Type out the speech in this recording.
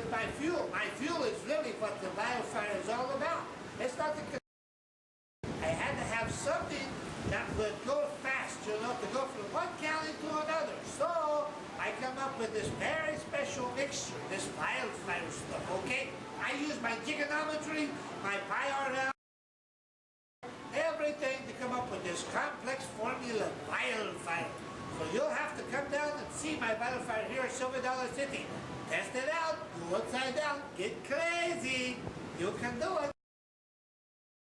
with my fuel. My fuel is really what the wildfire is all about. It's not the... I had to have something that would go fast, you know, to go from one gallon to another. So I come up with this very special mixture, this wildfire stuff, okay? I use my trigonometry, my pi-r-l, everything to come up with this complex formula, wildfire. So you'll have to come down and see my wildfire here at Silver Dollar City. Test it out, go upside down, get crazy.